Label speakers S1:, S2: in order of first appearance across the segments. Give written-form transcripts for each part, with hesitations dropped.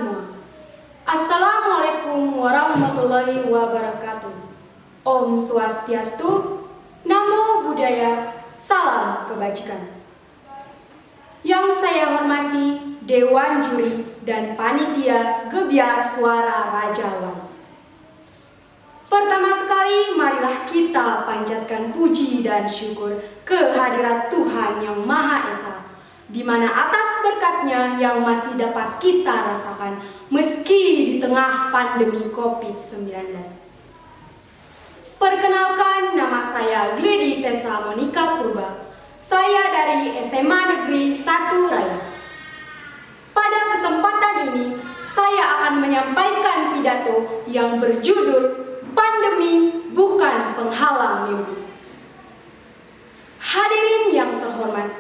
S1: semua. Assalamualaikum warahmatullahi wabarakatuh. Om Swastiastu, Namo Buddhaya, Salam Kebajikan. Yang saya hormati Dewan Juri dan Panitia Gebiar Suara Raja Wali. Pertama sekali, marilah kita panjatkan puji dan syukur kehadirat Tuhan Yang Maha Esa, di mana atas berkat-Nya yang masih dapat kita rasakan meski di tengah pandemi COVID-19. Perkenalkan, nama saya Gledy Tessa Monica Purba. Saya dari SMA Negeri 1 Raya. Pada kesempatan ini, saya akan menyampaikan pidato yang berjudul Pandemi Bukan Penghalang Mimpi. Hadirin yang terhormat,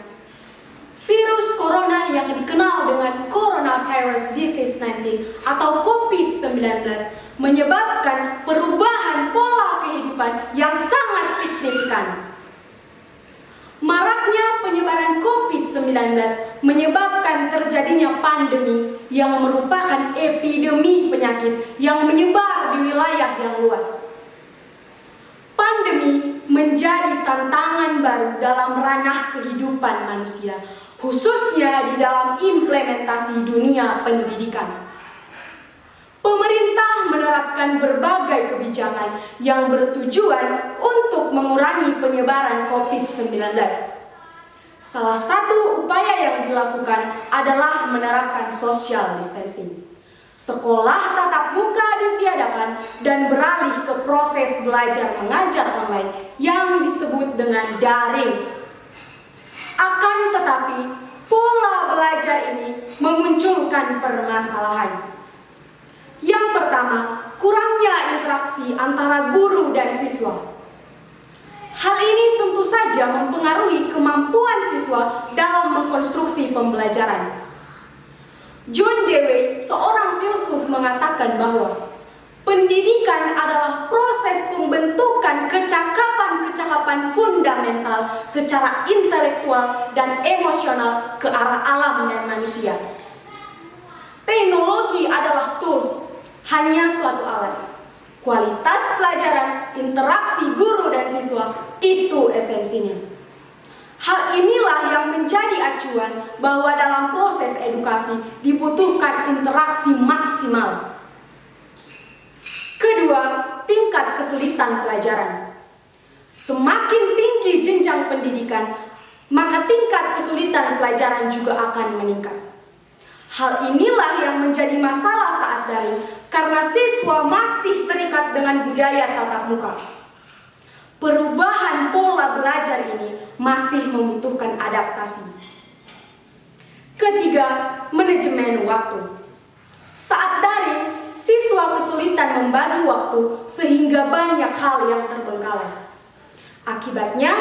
S1: virus corona yang dikenal dengan Coronavirus Disease 19 atau COVID-19 menyebabkan perubahan pola kehidupan yang sangat signifikan. Maraknya penyebaran COVID-19 menyebabkan terjadinya pandemi yang merupakan epidemi penyakit yang menyebar di wilayah yang luas. Pandemi menjadi tantangan baru dalam ranah kehidupan manusia, khususnya di dalam implementasi dunia pendidikan. Pemerintah menerapkan berbagai kebijakan yang bertujuan untuk mengurangi penyebaran COVID-19. Salah satu upaya yang dilakukan adalah menerapkan social distancing. Sekolah tatap muka ditiadakan dan beralih ke proses belajar mengajar online yang disebut dengan daring. Akan tetapi, pola belajar ini memunculkan permasalahan. Yang pertama, kurangnya interaksi antara guru dan siswa. Hal ini tentu saja mempengaruhi kemampuan siswa dalam mengkonstruksi pembelajaran. John Dewey, seorang filsuf, mengatakan bahwa pendidikan adalah proses pembentukan kecakapan-kecakapan fundamental secara intelektual dan emosional ke arah alam dan manusia. Teknologi adalah tools, hanya suatu alat. Kualitas pelajaran, interaksi guru dan siswa, itu esensinya. Hal inilah yang menjadi acuan bahwa dalam proses edukasi dibutuhkan interaksi maksimal. Kedua, tingkat kesulitan pelajaran. Semakin tinggi jenjang pendidikan, maka tingkat kesulitan pelajaran juga akan meningkat. Hal inilah yang menjadi masalah saat daring karena siswa masih terikat dengan budaya tatap muka. Perubahan pola belajar ini masih membutuhkan adaptasi. Ketiga, manajemen waktu. Saat daring, siswa kesulitan membagi waktu sehingga banyak hal yang terbengkalai. Akibatnya,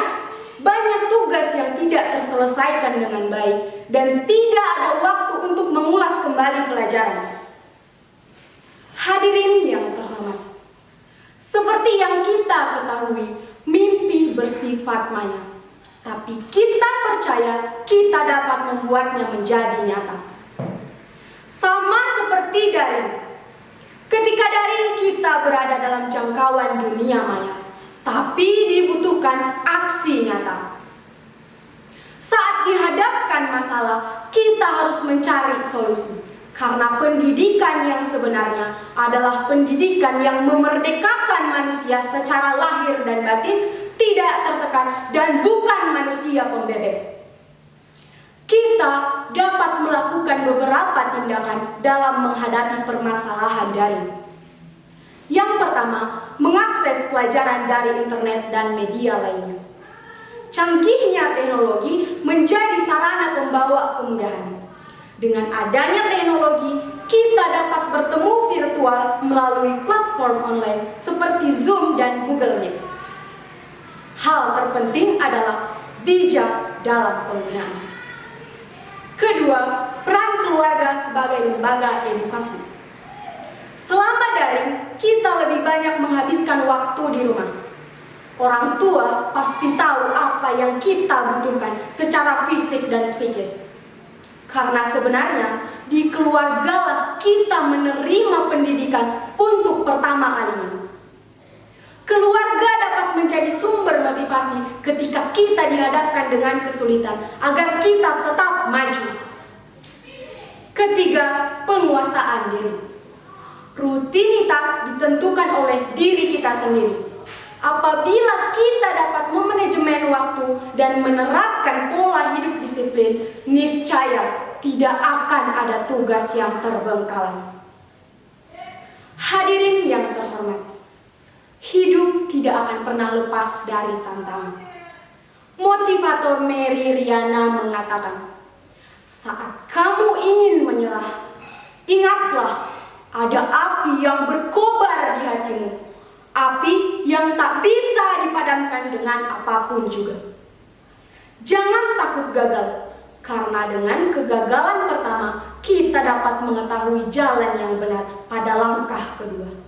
S1: banyak tugas yang tidak terselesaikan dengan baik dan tidak ada waktu untuk mengulas kembali pelajaran. Hadirin yang terhormat, seperti yang kita ketahui, mimpi bersifat maya, tapi kita percaya kita dapat membuatnya menjadi nyata. Sama seperti daring. Ketika daring, kita berada dalam jangkauan dunia maya, tapi dibutuhkan aksi nyata. Saat dihadapkan masalah, kita harus mencari solusi. Karena pendidikan yang sebenarnya adalah pendidikan yang memerdekakan manusia secara lahir dan batin, tidak tertekan, dan bukan manusia pembebek. Kita dapat melakukan beberapa tindakan dalam menghadapi permasalahan daring. Yang pertama, mengakses pelajaran dari internet dan media lainnya. Canggihnya teknologi menjadi sarana pembawa kemudahan. Dengan adanya teknologi, kita dapat bertemu virtual melalui platform online seperti Zoom dan Google Meet. Hal terpenting adalah bijak dalam penggunaan. Kedua, peran keluarga sebagai lembaga edukasi. Selama daring, kita lebih banyak menghabiskan waktu di rumah. Orang tua pasti tahu apa yang kita butuhkan secara fisik dan psikis. Karena sebenarnya di keluargalah kita menerima pendidikan untuk pertama kalinya. Keluarga dapat menjadi sumber motivasi ketika kita dihadapkan dengan kesulitan agar kita tetap maju. Ketiga, penguasaan diri. Rutinitas ditentukan oleh diri kita sendiri. Apabila kita dapat memanajemen waktu dan menerapkan pola hidup disiplin, niscaya tidak akan ada tugas yang terbengkalai. Hadirin yang terhormat, hidup tidak akan pernah lepas dari tantangan. Motivator Mary Riana mengatakan, saat kamu ingin menyerah, ingatlah ada api yang berkobar di hatimu. Api yang tak bisa dipadamkan dengan apapun juga. Jangan takut gagal, karena dengan kegagalan pertama, kita dapat mengetahui jalan yang benar pada langkah kedua.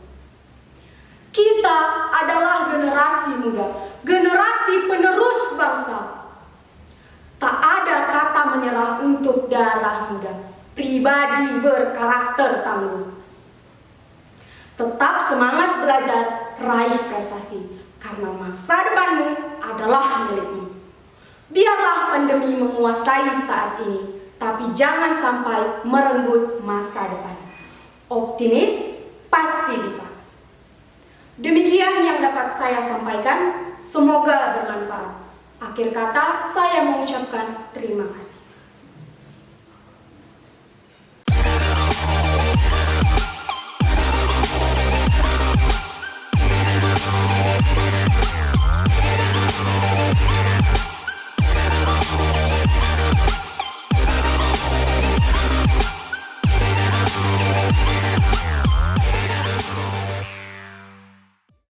S1: Kita adalah generasi muda, generasi penerus bangsa. Tak ada kata menyerah untuk darah muda, pribadi berkarakter tangguh. Tetap semangat belajar, raih prestasi, karena masa depanmu adalah milikmu. Biarlah pandemi menguasai saat ini, tapi jangan sampai merenggut masa depan. Optimis pasti bisa. Demikian yang dapat saya sampaikan, semoga bermanfaat. Akhir kata, saya mengucapkan terima kasih.